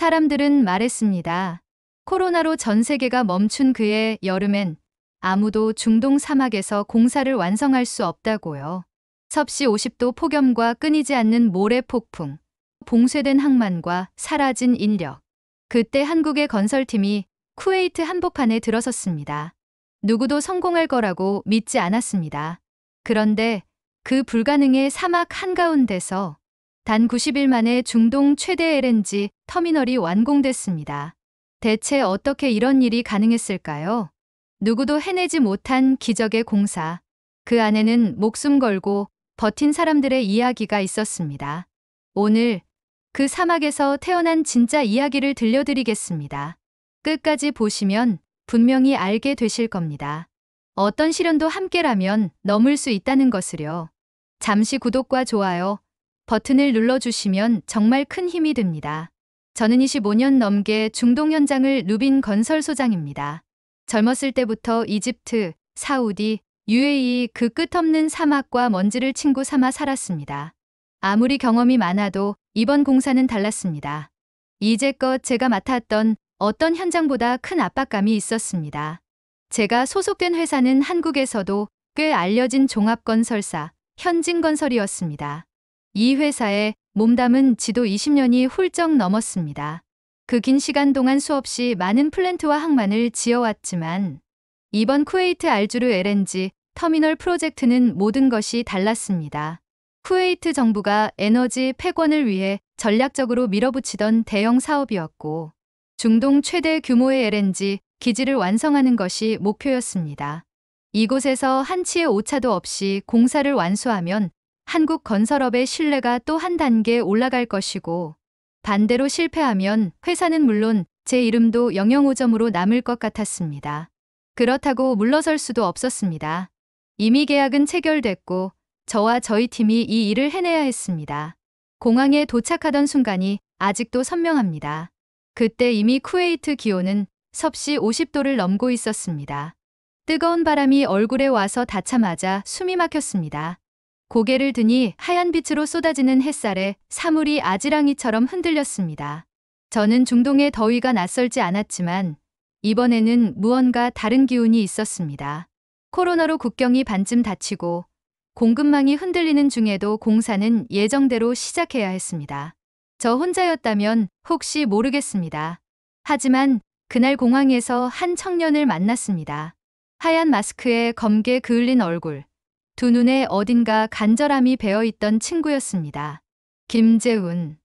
사람들은 말했습니다. 코로나로 전 세계가 멈춘 그해 여름엔 아무도 중동 사막에서 공사를 완성할 수 없다고요. 섭씨 50도 폭염과 끊이지 않는 모래 폭풍, 봉쇄된 항만과 사라진 인력. 그때 한국의 건설팀이 쿠웨이트 한복판에 들어섰습니다. 누구도 성공할 거라고 믿지 않았습니다. 그런데 그 불가능의 사막 한가운데서 단 90일 만에 중동 최대 LNG 터미널이 완공됐습니다. 대체 어떻게 이런 일이 가능했을까요? 누구도 해내지 못한 기적의 공사. 그 안에는 목숨 걸고 버틴 사람들의 이야기가 있었습니다. 오늘 그 사막에서 태어난 진짜 이야기를 들려드리겠습니다. 끝까지 보시면 분명히 알게 되실 겁니다. 어떤 시련도 함께라면 넘을 수 있다는 것을요. 잠시 구독과 좋아요 버튼을 눌러주시면 정말 큰 힘이 됩니다. 저는 25년 넘게 중동 현장을 누빈 건설소장입니다. 젊었을 때부터 이집트, 사우디, UAE 그 끝없는 사막과 먼지를 친구 삼아 살았습니다. 아무리 경험이 많아도 이번 공사는 달랐습니다. 이제껏 제가 맡았던 어떤 현장보다 큰 압박감이 있었습니다. 제가 소속된 회사는 한국에서도 꽤 알려진 종합건설사, 현진건설이었습니다. 이 회사에 몸담은 지도 20년이 훌쩍 넘었습니다. 그 긴 시간 동안 수없이 많은 플랜트와 항만을 지어왔지만 이번 쿠웨이트 알주르 LNG 터미널 프로젝트는 모든 것이 달랐습니다. 쿠웨이트 정부가 에너지 패권을 위해 전략적으로 밀어붙이던 대형 사업이었고 중동 최대 규모의 LNG 기지를 완성하는 것이 목표였습니다. 이곳에서 한치의 오차도 없이 공사를 완수하면 한국 건설업의 신뢰가 또 한 단계 올라갈 것이고 반대로 실패하면 회사는 물론 제 이름도 005점으로 남을 것 같았습니다. 그렇다고 물러설 수도 없었습니다. 이미 계약은 체결됐고 저와 저희 팀이 이 일을 해내야 했습니다. 공항에 도착하던 순간이 아직도 선명합니다. 그때 이미 쿠웨이트 기온은 섭씨 50도를 넘고 있었습니다. 뜨거운 바람이 얼굴에 와서 닿자마자 숨이 막혔습니다. 고개를 드니 하얀 빛으로 쏟아지는 햇살에 사물이 아지랑이처럼 흔들렸습니다. 저는 중동의 더위가 낯설지 않았지만 이번에는 무언가 다른 기운이 있었습니다. 코로나로 국경이 반쯤 닫히고 공급망이 흔들리는 중에도 공사는 예정대로 시작해야 했습니다. 저 혼자였다면 혹시 모르겠습니다. 하지만 그날 공항에서 한 청년을 만났습니다. 하얀 마스크에 검게 그을린 얼굴, 두 눈에 어딘가 간절함이 배어있던 친구였습니다. 김재훈.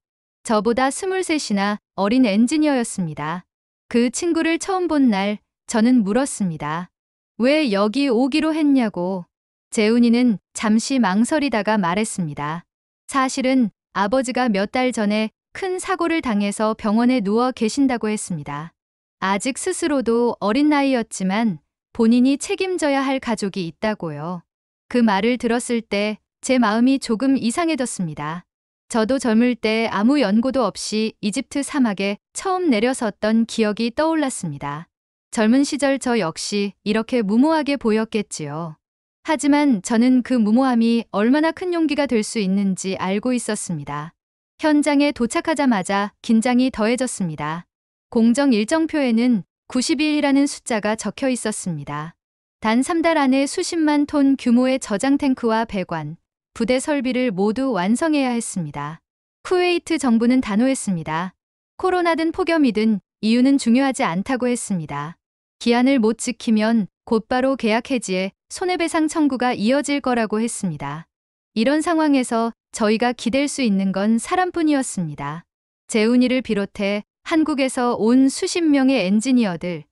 저보다 23이나 어린 엔지니어였습니다. 그 친구를 처음 본 날 저는 물었습니다. 왜 여기 오기로 했냐고. 재훈이는 잠시 망설이다가 말했습니다. 사실은 아버지가 몇 달 전에 큰 사고를 당해서 병원에 누워 계신다고 했습니다. 아직 스스로도 어린 나이였지만 본인이 책임져야 할 가족이 있다고요. 그 말을 들었을 때 제 마음이 조금 이상해졌습니다. 저도 젊을 때 아무 연고도 없이 이집트 사막에 처음 내려섰던 기억이 떠올랐습니다. 젊은 시절 저 역시 이렇게 무모하게 보였겠지요. 하지만 저는 그 무모함이 얼마나 큰 용기가 될 수 있는지 알고 있었습니다. 현장에 도착하자마자 긴장이 더해졌습니다. 공정 일정표에는 90일이라는 숫자가 적혀 있었습니다. 단 3달 안에 수십만 톤 규모의 저장 탱크와 배관, 부대 설비를 모두 완성해야 했습니다. 쿠웨이트 정부는 단호했습니다. 코로나든 폭염이든 이유는 중요하지 않다고 했습니다. 기한을 못 지키면 곧바로 계약 해지에 손해배상 청구가 이어질 거라고 했습니다. 이런 상황에서 저희가 기댈 수 있는 건 사람뿐이었습니다. 재훈이를 비롯해 한국에서 온 수십 명의 엔지니어들,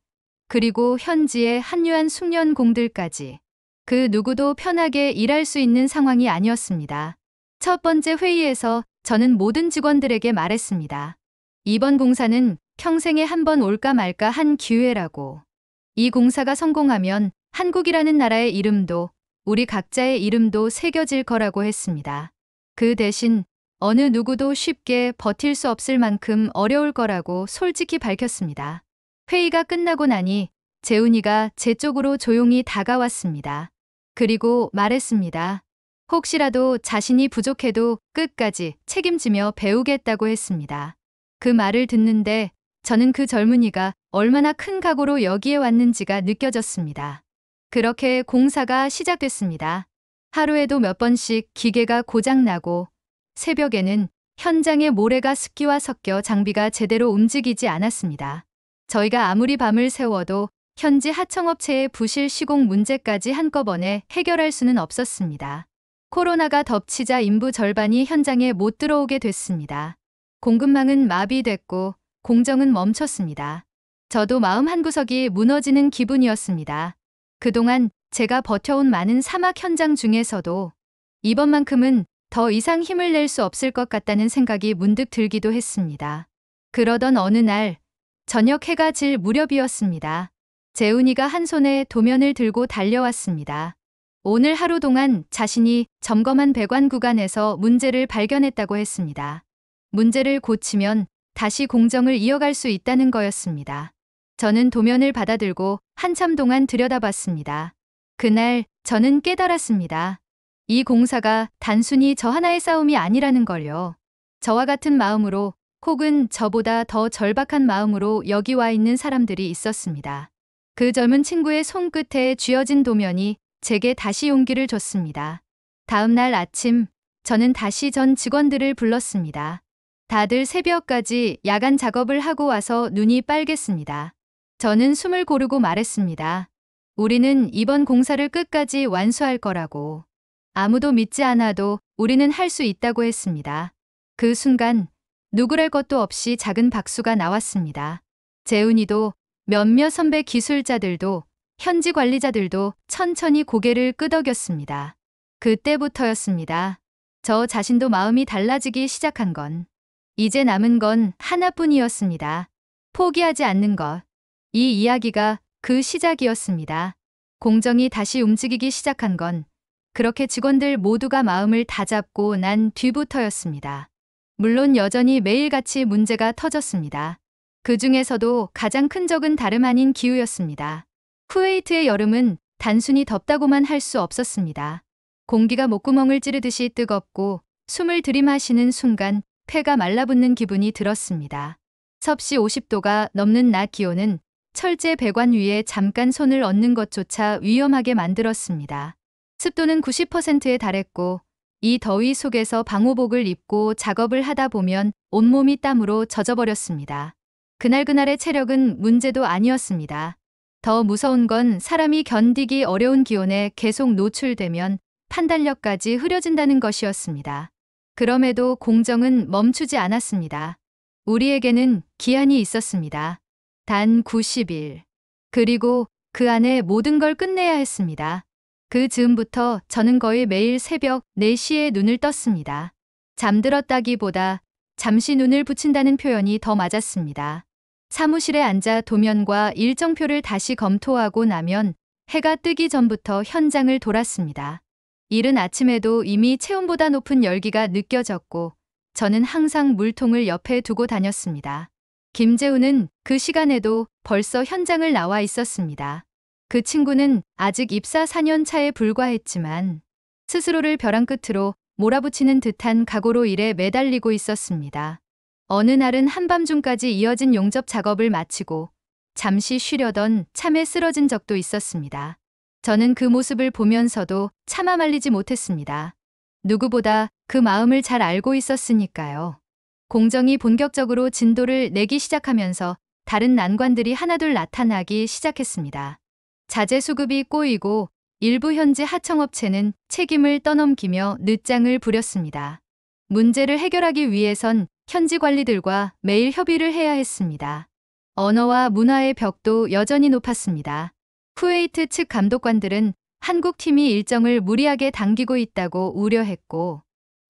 그리고 현지의 한유한 숙련공들까지 그 누구도 편하게 일할 수 있는 상황이 아니었습니다. 첫 번째 회의에서 저는 모든 직원들에게 말했습니다. 이번 공사는 평생에 한 번 올까 말까 한 기회라고. 이 공사가 성공하면 한국이라는 나라의 이름도 우리 각자의 이름도 새겨질 거라고 했습니다. 그 대신 어느 누구도 쉽게 버틸 수 없을 만큼 어려울 거라고 솔직히 밝혔습니다. 회의가 끝나고 나니 재훈이가 제 쪽으로 조용히 다가왔습니다. 그리고 말했습니다. 혹시라도 자신이 부족해도 끝까지 책임지며 배우겠다고 했습니다. 그 말을 듣는데 저는 그 젊은이가 얼마나 큰 각오로 여기에 왔는지가 느껴졌습니다. 그렇게 공사가 시작됐습니다. 하루에도 몇 번씩 기계가 고장나고 새벽에는 현장에 모래가 습기와 섞여 장비가 제대로 움직이지 않았습니다. 저희가 아무리 밤을 새워도 현지 하청업체의 부실 시공 문제까지 한꺼번에 해결할 수는 없었습니다. 코로나가 덮치자 인부 절반이 현장에 못 들어오게 됐습니다. 공급망은 마비됐고 공정은 멈췄습니다. 저도 마음 한구석이 무너지는 기분이었습니다. 그동안 제가 버텨온 많은 사막 현장 중에서도 이번만큼은 더 이상 힘을 낼 수 없을 것 같다는 생각이 문득 들기도 했습니다. 그러던 어느 날 저녁 해가 질 무렵이었습니다. 재훈이가 한 손에 도면을 들고 달려왔습니다. 오늘 하루 동안 자신이 점검한 배관 구간에서 문제를 발견했다고 했습니다. 문제를 고치면 다시 공정을 이어갈 수 있다는 거였습니다. 저는 도면을 받아들고 한참 동안 들여다봤습니다. 그날 저는 깨달았습니다. 이 공사가 단순히 저 하나의 싸움이 아니라는 걸요. 저와 같은 마음으로 혹은 저보다 더 절박한 마음으로 여기 와 있는 사람들이 있었습니다. 그 젊은 친구의 손끝에 쥐어진 도면이 제게 다시 용기를 줬습니다. 다음 날 아침 저는 다시 전 직원들을 불렀습니다. 다들 새벽까지 야간 작업을 하고 와서 눈이 빨갰습니다. 저는 숨을 고르고 말했습니다. 우리는 이번 공사를 끝까지 완수할 거라고. 아무도 믿지 않아도 우리는 할 수 있다고 했습니다. 그 순간 누구랄 것도 없이 작은 박수가 나왔습니다. 재훈이도 몇몇 선배 기술자들도 현지 관리자들도 천천히 고개를 끄덕였습니다. 그때부터였습니다. 저 자신도 마음이 달라지기 시작한 건 이제 남은 건 하나뿐이었습니다. 포기하지 않는 것. 이 이야기가 그 시작이었습니다. 공정이 다시 움직이기 시작한 건 그렇게 직원들 모두가 마음을 다잡고 난 뒤부터였습니다. 물론 여전히 매일같이 문제가 터졌습니다. 그 중에서도 가장 큰 적은 다름 아닌 기후였습니다. 쿠웨이트의 여름은 단순히 덥다고만 할 수 없었습니다. 공기가 목구멍을 찌르듯이 뜨겁고 숨을 들이마시는 순간 폐가 말라붙는 기분이 들었습니다. 섭씨 50도가 넘는 낮 기온은 철제 배관 위에 잠깐 손을 얹는 것조차 위험하게 만들었습니다. 습도는 90%에 달했고 이 더위 속에서 방호복을 입고 작업을 하다 보면 온몸이 땀으로 젖어버렸습니다. 그날그날의 체력은 문제도 아니었습니다. 더 무서운 건 사람이 견디기 어려운 기온에 계속 노출되면 판단력까지 흐려진다는 것이었습니다. 그럼에도 공정은 멈추지 않았습니다. 우리에게는 기한이 있었습니다. 단 90일. 그리고 그 안에 모든 걸 끝내야 했습니다. 그 즈음부터 저는 거의 매일 새벽 4시에 눈을 떴습니다. 잠들었다기보다 잠시 눈을 붙인다는 표현이 더 맞았습니다. 사무실에 앉아 도면과 일정표를 다시 검토하고 나면 해가 뜨기 전부터 현장을 돌았습니다. 이른 아침에도 이미 체온보다 높은 열기가 느껴졌고 저는 항상 물통을 옆에 두고 다녔습니다. 김재훈은 그 시간에도 벌써 현장을 나와 있었습니다. 그 친구는 아직 입사 4년 차에 불과했지만 스스로를 벼랑 끝으로 몰아붙이는 듯한 각오로 일에 매달리고 있었습니다. 어느 날은 한밤중까지 이어진 용접 작업을 마치고 잠시 쉬려던 참에 쓰러진 적도 있었습니다. 저는 그 모습을 보면서도 차마 말리지 못했습니다. 누구보다 그 마음을 잘 알고 있었으니까요. 공정이 본격적으로 진도를 내기 시작하면서 다른 난관들이 하나둘 나타나기 시작했습니다. 자재 수급이 꼬이고 일부 현지 하청업체는 책임을 떠넘기며 늦장을 부렸습니다. 문제를 해결하기 위해선 현지 관리들과 매일 협의를 해야 했습니다. 언어와 문화의 벽도 여전히 높았습니다. 쿠웨이트 측 감독관들은 한국 팀이 일정을 무리하게 당기고 있다고 우려했고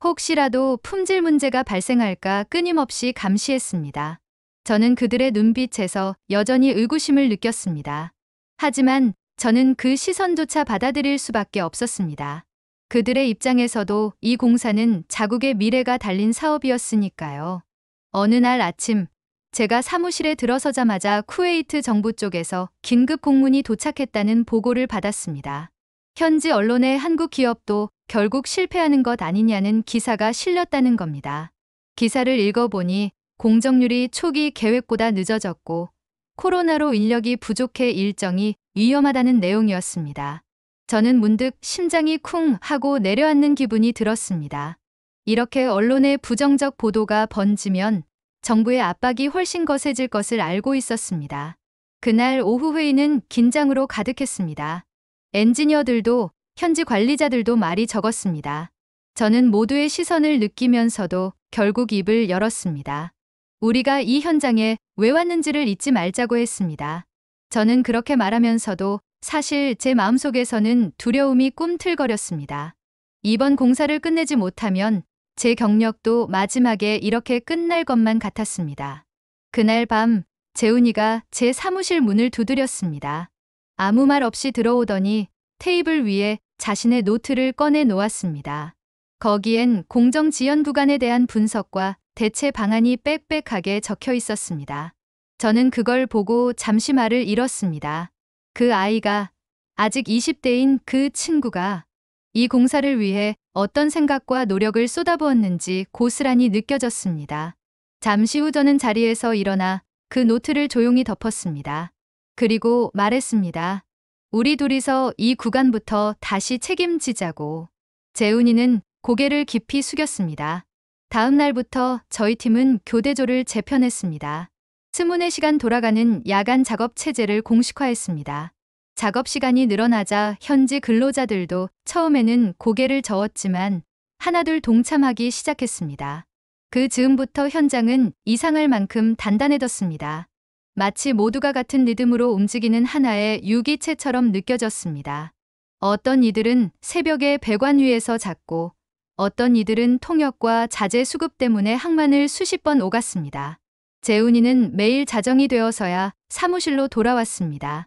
혹시라도 품질 문제가 발생할까 끊임없이 감시했습니다. 저는 그들의 눈빛에서 여전히 의구심을 느꼈습니다. 하지만 저는 그 시선조차 받아들일 수밖에 없었습니다. 그들의 입장에서도 이 공사는 자국의 미래가 달린 사업이었으니까요. 어느 날 아침 제가 사무실에 들어서자마자 쿠웨이트 정부 쪽에서 긴급 공문이 도착했다는 보고를 받았습니다. 현지 언론의 한국 기업도 결국 실패하는 것 아니냐는 기사가 실렸다는 겁니다. 기사를 읽어보니 공정률이 초기 계획보다 늦어졌고 코로나로 인력이 부족해 일정이 위험하다는 내용이었습니다. 저는 문득 심장이 쿵 하고 내려앉는 기분이 들었습니다. 이렇게 언론의 부정적 보도가 번지면 정부의 압박이 훨씬 거세질 것을 알고 있었습니다. 그날 오후 회의는 긴장으로 가득했습니다. 엔지니어들도 현지 관리자들도 말이 적었습니다. 저는 모두의 시선을 느끼면서도 결국 입을 열었습니다. 우리가 이 현장에 왜 왔는지를 잊지 말자고 했습니다. 저는 그렇게 말하면서도 사실 제 마음속에서는 두려움이 꿈틀거렸습니다. 이번 공사를 끝내지 못하면 제 경력도 마지막에 이렇게 끝날 것만 같았습니다. 그날 밤 재훈이가 제 사무실 문을 두드렸습니다. 아무 말 없이 들어오더니 테이블 위에 자신의 노트를 꺼내 놓았습니다. 거기엔 공정 지연 구간에 대한 분석과 대체 방안이 빽빽하게 적혀 있었습니다. 저는 그걸 보고 잠시 말을 잃었습니다. 그 아이가, 아직 20대인 그 친구가 이 공사를 위해 어떤 생각과 노력을 쏟아부었는지 고스란히 느껴졌습니다. 잠시 후 저는 자리에서 일어나 그 노트를 조용히 덮었습니다. 그리고 말했습니다. 우리 둘이서 이 구간부터 다시 책임지자고. 재훈이는 고개를 깊이 숙였습니다. 다음 날부터 저희 팀은 교대조를 재편했습니다. 24시간 돌아가는 야간 작업 체제를 공식화했습니다. 작업 시간이 늘어나자 현지 근로자들도 처음에는 고개를 저었지만 하나둘 동참하기 시작했습니다. 그 즈음부터 현장은 이상할 만큼 단단해졌습니다. 마치 모두가 같은 리듬으로 움직이는 하나의 유기체처럼 느껴졌습니다. 어떤 이들은 새벽에 배관 위에서 잤고 어떤 이들은 통역과 자재 수급 때문에 항만을 수십 번 오갔습니다. 재훈이는 매일 자정이 되어서야 사무실로 돌아왔습니다.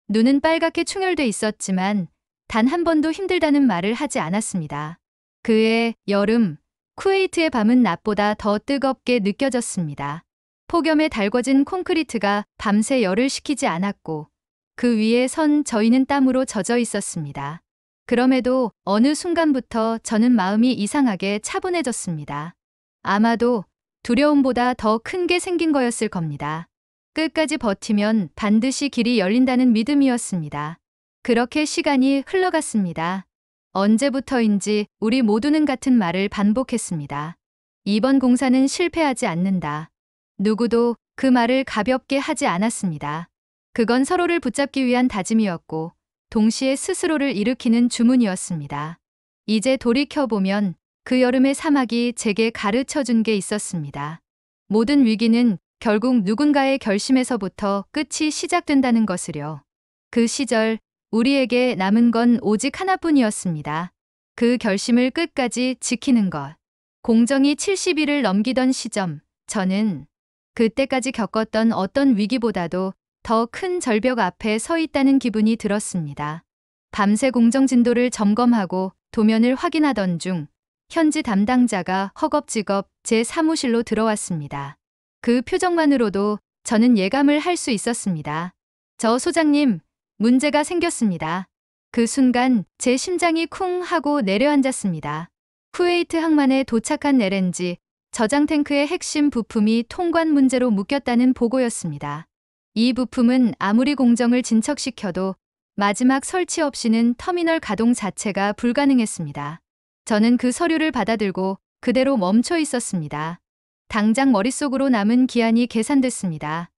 눈은 빨갛게 충혈돼 있었지만 단 한 번도 힘들다는 말을 하지 않았습니다. 그해 여름, 쿠웨이트의 밤은 낮보다 더 뜨겁게 느껴졌습니다. 폭염에 달궈진 콘크리트가 밤새 열을 식히지 않았고 그 위에 선 저희는 땀으로 젖어 있었습니다. 그럼에도 어느 순간부터 저는 마음이 이상하게 차분해졌습니다. 아마도 두려움보다 더 큰 게 생긴 거였을 겁니다. 끝까지 버티면 반드시 길이 열린다는 믿음이었습니다. 그렇게 시간이 흘러갔습니다. 언제부터인지 우리 모두는 같은 말을 반복했습니다. 이번 공사는 실패하지 않는다. 누구도 그 말을 가볍게 하지 않았습니다. 그건 서로를 붙잡기 위한 다짐이었고 동시에 스스로를 일으키는 주문이었습니다. 이제 돌이켜보면 그 여름의 사막이 제게 가르쳐준 게 있었습니다. 모든 위기는 결국 누군가의 결심에서부터 끝이 시작된다는 것을요. 그 시절 우리에게 남은 건 오직 하나뿐이었습니다. 그 결심을 끝까지 지키는 것. 공정이 70일을 넘기던 시점, 저는 그때까지 겪었던 어떤 위기보다도 더 큰 절벽 앞에 서 있다는 기분이 들었습니다. 밤새 공정 진도를 점검하고 도면을 확인하던 중 현지 담당자가 허겁지겁 제 사무실로 들어왔습니다. 그 표정만으로도 저는 예감을 할 수 있었습니다. 저 소장님, 문제가 생겼습니다. 그 순간 제 심장이 쿵 하고 내려앉았습니다. 쿠웨이트 항만에 도착한 LNG 저장 탱크의 핵심 부품이 통관 문제로 묶였다는 보고였습니다. 이 부품은 아무리 공정을 진척시켜도 마지막 설치 없이는 터미널 가동 자체가 불가능했습니다. 저는 그 서류를 받아들고 그대로 멈춰 있었습니다. 당장 머릿속으로 남은 기한이 계산됐습니다.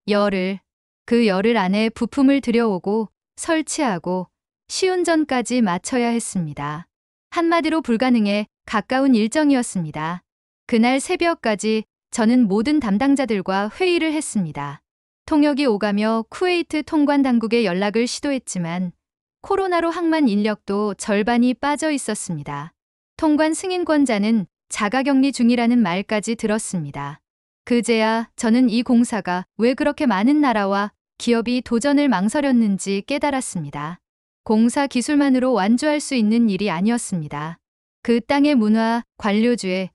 열흘. 그 열흘 안에 부품을 들여오고 설치하고 시운전까지 마쳐야 했습니다. 한마디로 불가능에 가까운 일정이었습니다. 그날 새벽까지 저는 모든 담당자들과 회의를 했습니다. 통역이 오가며 쿠웨이트 통관 당국에 연락을 시도했지만 코로나로 항만 인력도 절반이 빠져 있었습니다. 통관 승인권자는 자가격리 중이라는 말까지 들었습니다. 그제야 저는 이 공사가 왜 그렇게 많은 나라와 기업이 도전을 망설였는지 깨달았습니다. 공사 기술만으로 완주할 수 있는 일이 아니었습니다. 그 땅의 문화, 관료주의,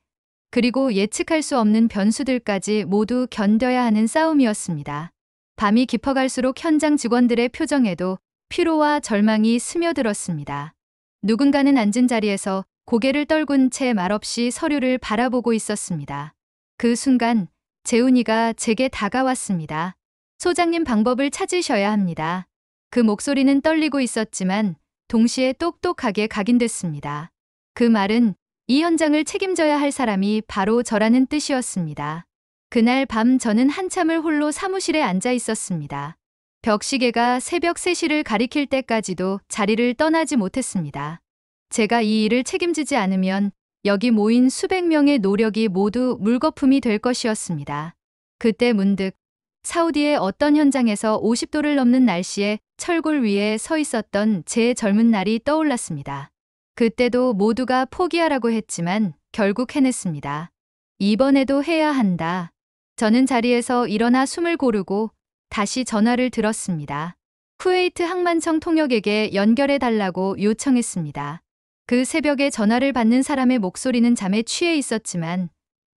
그리고 예측할 수 없는 변수들까지 모두 견뎌야 하는 싸움이었습니다. 밤이 깊어갈수록 현장 직원들의 표정에도 피로와 절망이 스며들었습니다. 누군가는 앉은 자리에서 고개를 떨군 채 말없이 서류를 바라보고 있었습니다. 그 순간 재훈이가 제게 다가왔습니다. 소장님 방법을 찾으셔야 합니다. 그 목소리는 떨리고 있었지만 동시에 똑똑하게 각인됐습니다. 그 말은 이 현장을 책임져야 할 사람이 바로 저라는 뜻이었습니다. 그날 밤 저는 한참을 홀로 사무실에 앉아 있었습니다. 벽시계가 새벽 3시를 가리킬 때까지도 자리를 떠나지 못했습니다. 제가 이 일을 책임지지 않으면 여기 모인 수백 명의 노력이 모두 물거품이 될 것이었습니다. 그때 문득 사우디의 어떤 현장에서 50도를 넘는 날씨에 철골 위에 서 있었던 제 젊은 날이 떠올랐습니다. 그때도 모두가 포기하라고 했지만 결국 해냈습니다. 이번에도 해야 한다. 저는 자리에서 일어나 숨을 고르고 다시 전화를 들었습니다. 쿠웨이트 항만청 통역에게 연결해달라고 요청했습니다. 그 새벽에 전화를 받는 사람의 목소리는 잠에 취해 있었지만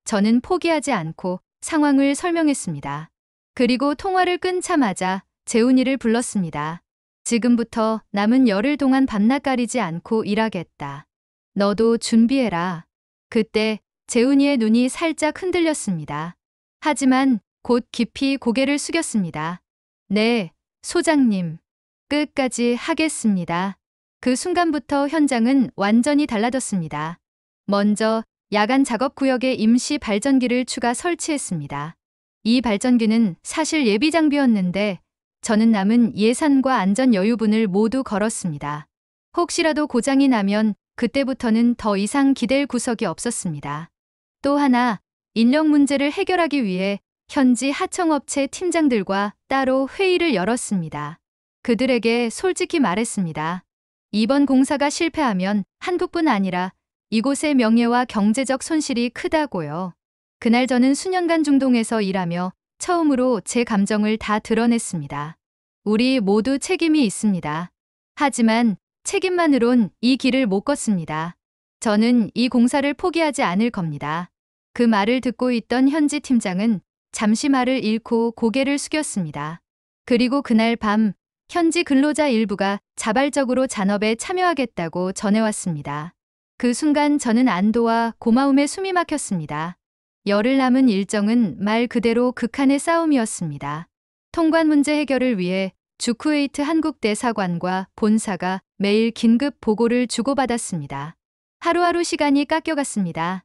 저는 포기하지 않고 상황을 설명했습니다. 그리고 통화를 끊자마자 재훈이를 불렀습니다. 지금부터 남은 열흘 동안 밤낮 가리지 않고 일하겠다. 너도 준비해라. 그때 재훈이의 눈이 살짝 흔들렸습니다. 하지만 곧 깊이 고개를 숙였습니다. 네, 소장님. 끝까지 하겠습니다. 그 순간부터 현장은 완전히 달라졌습니다. 먼저 야간 작업 구역에 임시 발전기를 추가 설치했습니다. 이 발전기는 사실 예비 장비였는데 저는 남은 예산과 안전 여유분을 모두 걸었습니다. 혹시라도 고장이 나면 그때부터는 더 이상 기댈 구석이 없었습니다. 또 하나, 인력 문제를 해결하기 위해 현지 하청업체 팀장들과 따로 회의를 열었습니다. 그들에게 솔직히 말했습니다. 이번 공사가 실패하면 한국뿐 아니라 이곳의 명예와 경제적 손실이 크다고요. 그날 저는 수년간 중동에서 일하며 처음으로 제 감정을 다 드러냈습니다. 우리 모두 책임이 있습니다. 하지만 책임만으론 이 길을 못 걷습니다. 저는 이 공사를 포기하지 않을 겁니다. 그 말을 듣고 있던 현지 팀장은 잠시 말을 잃고 고개를 숙였습니다. 그리고 그날 밤 현지 근로자 일부가 자발적으로 잔업에 참여하겠다고 전해왔습니다. 그 순간 저는 안도와 고마움에 숨이 막혔습니다. 열흘 남은 일정은 말 그대로 극한의 싸움이었습니다. 통관 문제 해결을 위해 주쿠웨이트 한국 대사관과 본사가 매일 긴급 보고를 주고받았습니다. 하루하루 시간이 깎여갔습니다.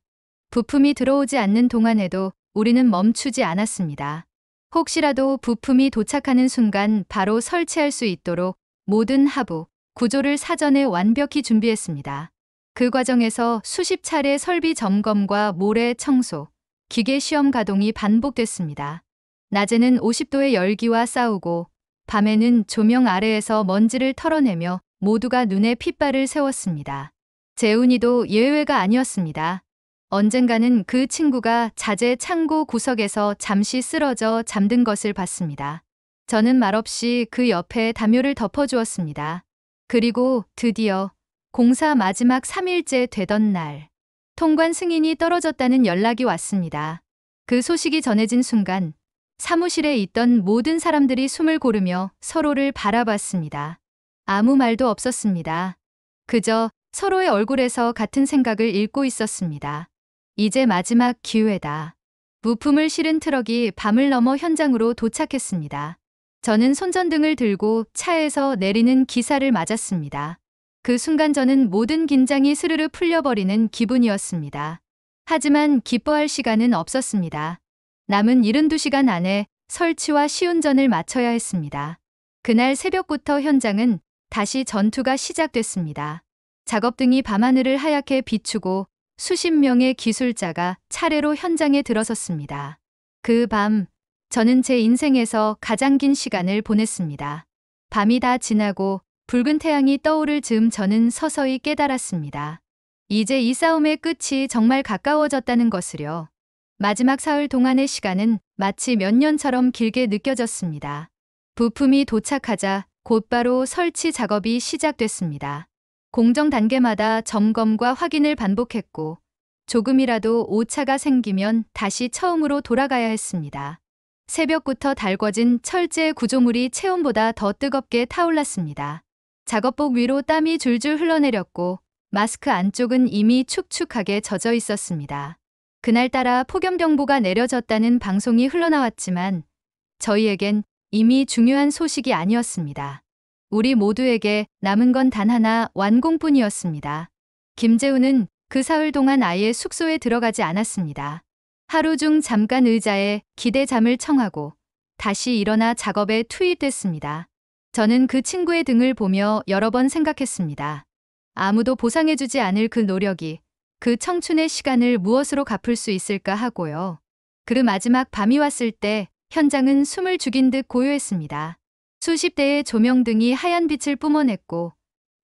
부품이 들어오지 않는 동안에도 우리는 멈추지 않았습니다. 혹시라도 부품이 도착하는 순간 바로 설치할 수 있도록 모든 하부, 구조를 사전에 완벽히 준비했습니다. 그 과정에서 수십 차례 설비 점검과 모래 청소, 기계 시험 가동이 반복됐습니다. 낮에는 50도의 열기와 싸우고 밤에는 조명 아래에서 먼지를 털어내며 모두가 눈에 핏발을 세웠습니다. 재훈이도 예외가 아니었습니다. 언젠가는 그 친구가 자재 창고 구석에서 잠시 쓰러져 잠든 것을 봤습니다. 저는 말없이 그 옆에 담요를 덮어주었습니다. 그리고 드디어 공사 마지막 3일째 되던 날, 통관 승인이 떨어졌다는 연락이 왔습니다. 그 소식이 전해진 순간 사무실에 있던 모든 사람들이 숨을 고르며 서로를 바라봤습니다. 아무 말도 없었습니다. 그저 서로의 얼굴에서 같은 생각을 읽고 있었습니다. 이제 마지막 기회다. 부품을 실은 트럭이 밤을 넘어 현장으로 도착했습니다. 저는 손전등을 들고 차에서 내리는 기사를 맞았습니다. 그 순간 저는 모든 긴장이 스르르 풀려버리는 기분이었습니다. 하지만 기뻐할 시간은 없었습니다. 남은 72시간 안에 설치와 시운전을 마쳐야 했습니다. 그날 새벽부터 현장은 다시 전투가 시작됐습니다. 작업등이 밤하늘을 하얗게 비추고 수십 명의 기술자가 차례로 현장에 들어섰습니다. 그 밤, 저는 제 인생에서 가장 긴 시간을 보냈습니다. 밤이 다 지나고 붉은 태양이 떠오를 즈음 저는 서서히 깨달았습니다. 이제 이 싸움의 끝이 정말 가까워졌다는 것을요. 마지막 사흘 동안의 시간은 마치 몇 년처럼 길게 느껴졌습니다. 부품이 도착하자 곧바로 설치 작업이 시작됐습니다. 공정 단계마다 점검과 확인을 반복했고 조금이라도 오차가 생기면 다시 처음으로 돌아가야 했습니다. 새벽부터 달궈진 철제 구조물이 체온보다 더 뜨겁게 타올랐습니다. 작업복 위로 땀이 줄줄 흘러내렸고 마스크 안쪽은 이미 축축하게 젖어 있었습니다. 그날따라 폭염경보가 내려졌다는 방송이 흘러나왔지만 저희에겐 이미 중요한 소식이 아니었습니다. 우리 모두에게 남은 건 단 하나, 완공뿐이었습니다. 김재우는 그 사흘 동안 아예 숙소에 들어가지 않았습니다. 하루 중 잠깐 의자에 기대 잠을 청하고 다시 일어나 작업에 투입됐습니다. 저는 그 친구의 등을 보며 여러 번 생각했습니다. 아무도 보상해주지 않을 그 노력이 그 청춘의 시간을 무엇으로 갚을 수 있을까 하고요. 그 마지막 밤이 왔을 때 현장은 숨을 죽인 듯 고요했습니다. 수십 대의 조명등이 하얀 빛을 뿜어냈고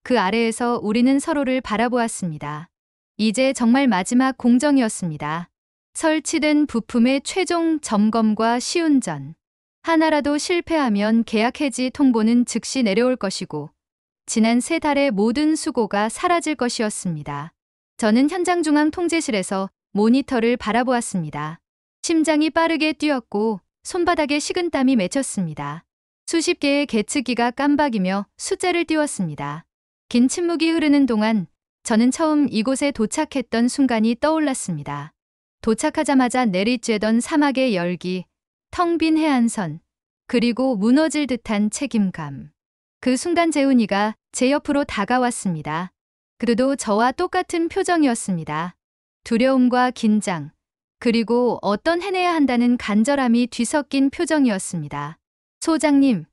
그 아래에서 우리는 서로를 바라보았습니다. 이제 정말 마지막 공정이었습니다. 설치된 부품의 최종 점검과 시운전. 하나라도 실패하면 계약 해지 통보는 즉시 내려올 것이고 지난 3달의 모든 수고가 사라질 것이었습니다. 저는 현장 중앙 통제실에서 모니터를 바라보았습니다. 심장이 빠르게 뛰었고 손바닥에 식은땀이 맺혔습니다. 수십 개의 계측기가 깜박이며 숫자를 띄웠습니다. 긴 침묵이 흐르는 동안 저는 처음 이곳에 도착했던 순간이 떠올랐습니다. 도착하자마자 내리쬐던 사막의 열기, 텅 빈 해안선, 그리고 무너질 듯한 책임감. 그 순간 재훈이가 제 옆으로 다가왔습니다. 그래도 저와 똑같은 표정이었습니다. 두려움과 긴장, 그리고 어떤 해내야 한다는 간절함이 뒤섞인 표정이었습니다. 소장님,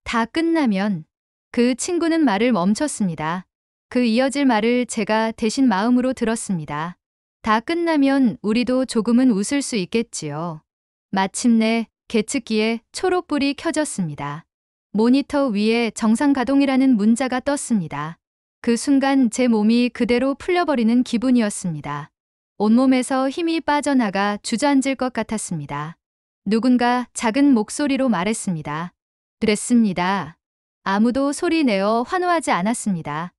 다 끝나면. 그 친구는 말을 멈췄습니다. 그 이어질 말을 제가 대신 마음으로 들었습니다. 다 끝나면 우리도 조금은 웃을 수 있겠지요. 마침내 계측기에 초록불이 켜졌습니다. 모니터 위에 정상 가동이라는 문자가 떴습니다. 그 순간 제 몸이 그대로 풀려버리는 기분이었습니다. 온몸에서 힘이 빠져나가 주저앉을 것 같았습니다. 누군가 작은 목소리로 말했습니다. 그랬습니다. 아무도 소리 내어 환호하지 않았습니다.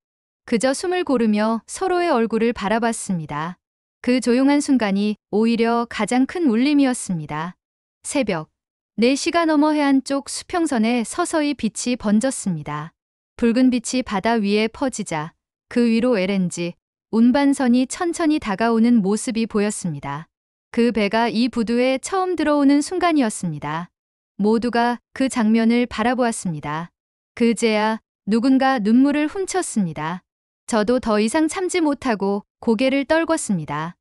그저 숨을 고르며 서로의 얼굴을 바라봤습니다. 그 조용한 순간이 오히려 가장 큰 울림이었습니다. 새벽, 4시가 넘어 해안 쪽 수평선에 서서히 빛이 번졌습니다. 붉은 빛이 바다 위에 퍼지자 그 위로 LNG, 운반선이 천천히 다가오는 모습이 보였습니다. 그 배가 이 부두에 처음 들어오는 순간이었습니다. 모두가 그 장면을 바라보았습니다. 그제야 누군가 눈물을 훔쳤습니다. 저도 더 이상 참지 못하고 고개를 떨궜습니다.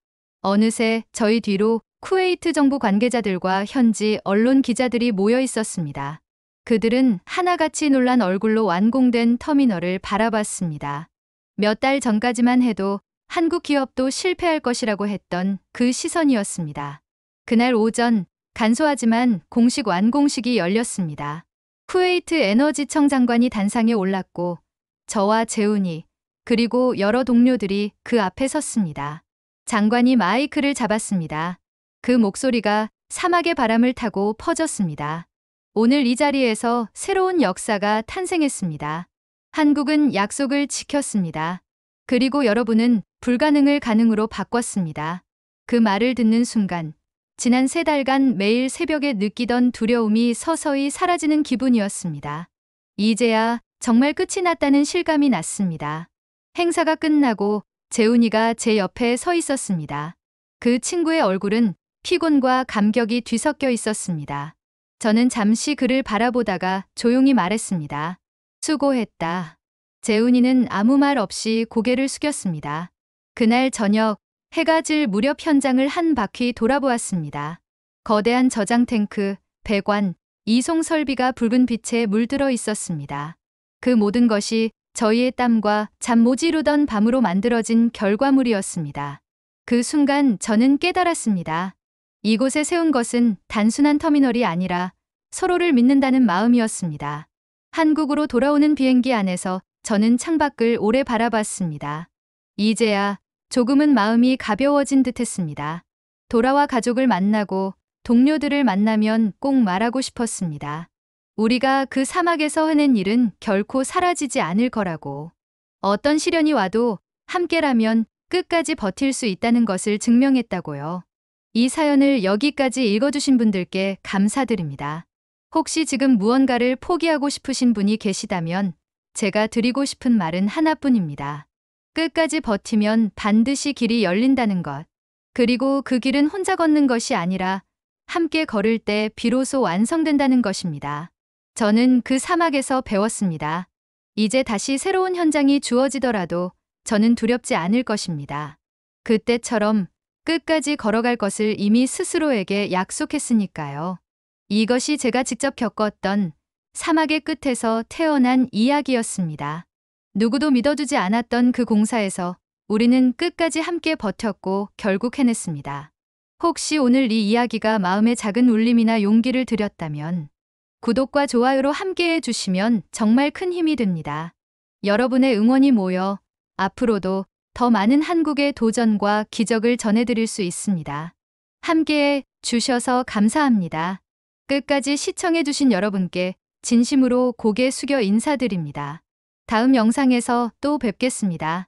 어느새 저희 뒤로 쿠웨이트 정부 관계자들과 현지 언론 기자들이 모여 있었습니다. 그들은 하나같이 놀란 얼굴로 완공된 터미널을 바라봤습니다. 몇 달 전까지만 해도 한국 기업도 실패할 것이라고 했던 그 시선이었습니다. 그날 오전 간소하지만 공식 완공식이 열렸습니다. 쿠웨이트 에너지청 장관이 단상에 올랐고 저와 재훈이 그리고 여러 동료들이 그 앞에 섰습니다. 장관이 마이크를 잡았습니다. 그 목소리가 사막의 바람을 타고 퍼졌습니다. 오늘 이 자리에서 새로운 역사가 탄생했습니다. 한국은 약속을 지켰습니다. 그리고 여러분은 불가능을 가능으로 바꿨습니다. 그 말을 듣는 순간 지난 3달간 매일 새벽에 느끼던 두려움이 서서히 사라지는 기분이었습니다. 이제야 정말 끝이 났다는 실감이 났습니다. 행사가 끝나고 재훈이가 제 옆에 서 있었습니다. 그 친구의 얼굴은 피곤과 감격이 뒤섞여 있었습니다. 저는 잠시 그를 바라보다가 조용히 말했습니다. 수고했다. 재훈이는 아무 말 없이 고개를 숙였습니다. 그날 저녁 해가 질 무렵 현장을 한 바퀴 돌아보았습니다. 거대한 저장 탱크, 배관, 이송 설비가 붉은 빛에 물들어 있었습니다. 그 모든 것이 저희의 땀과 잠 못 이루던 밤으로 만들어진 결과물이었습니다. 그 순간 저는 깨달았습니다. 이곳에 세운 것은 단순한 터미널이 아니라 서로를 믿는다는 마음이었습니다. 한국으로 돌아오는 비행기 안에서 저는 창밖을 오래 바라봤습니다. 이제야 조금은 마음이 가벼워진 듯했습니다. 돌아와 가족을 만나고 동료들을 만나면 꼭 말하고 싶었습니다. 우리가 그 사막에서 해낸 일은 결코 사라지지 않을 거라고. 어떤 시련이 와도 함께라면 끝까지 버틸 수 있다는 것을 증명했다고요. 이 사연을 여기까지 읽어주신 분들께 감사드립니다. 혹시 지금 무언가를 포기하고 싶으신 분이 계시다면 제가 드리고 싶은 말은 하나뿐입니다. 끝까지 버티면 반드시 길이 열린다는 것. 그리고 그 길은 혼자 걷는 것이 아니라 함께 걸을 때 비로소 완성된다는 것입니다. 저는 그 사막에서 배웠습니다. 이제 다시 새로운 현장이 주어지더라도 저는 두렵지 않을 것입니다. 그때처럼 끝까지 걸어갈 것을 이미 스스로에게 약속했으니까요. 이것이 제가 직접 겪었던 사막의 끝에서 태어난 이야기였습니다. 누구도 믿어주지 않았던 그 공사에서 우리는 끝까지 함께 버텼고 결국 해냈습니다. 혹시 오늘 이 이야기가 마음에 작은 울림이나 용기를 드렸다면 구독과 좋아요로 함께 해주시면 정말 큰 힘이 됩니다. 여러분의 응원이 모여 앞으로도 더 많은 한국의 도전과 기적을 전해드릴 수 있습니다. 함께해 주셔서 감사합니다. 끝까지 시청해주신 여러분께 진심으로 고개 숙여 인사드립니다. 다음 영상에서 또 뵙겠습니다.